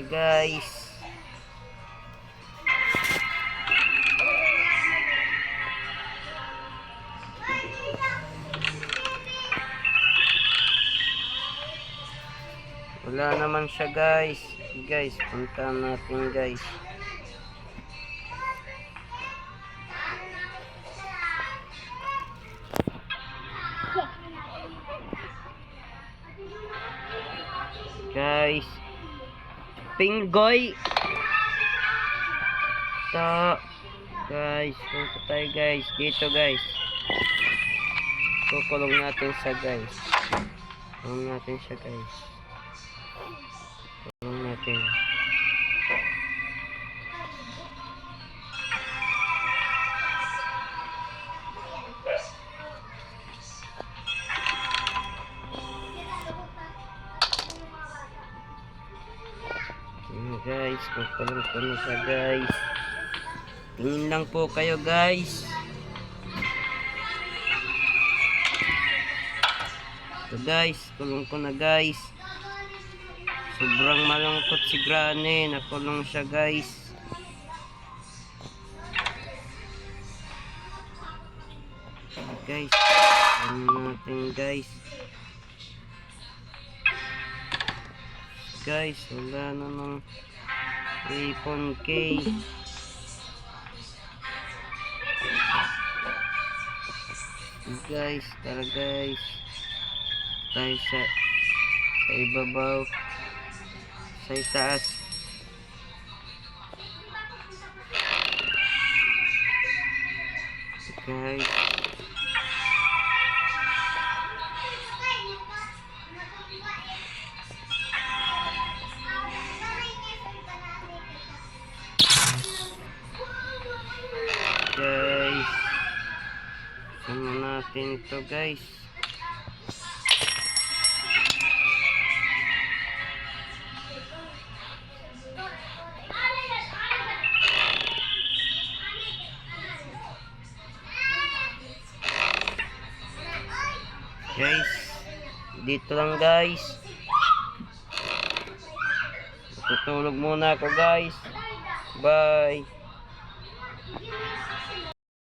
tayo guys. Wala naman siya guys. Guys, punta natin guys. Guys, Pinggoy. Ito. Guys, punta tayo guys. Dito guys. Kukulong natin siya guys. Kulong natin siya guys. Kulong natin. Guys, kukulong ko na siya guys. Tingin lang po kayo guys. Ito guys, kulong ko na guys. Sobrang malungkot si Granny. Nakulong siya guys. Guys, ano natin guys. Guys, wala namang iPhone K. Guys, tara guys. Tayo sa ibabaw. Sa itaas. Guys. Guys, sama natin to guys. Guys, dito lang guys. Tutulog muna ako guys. Bye.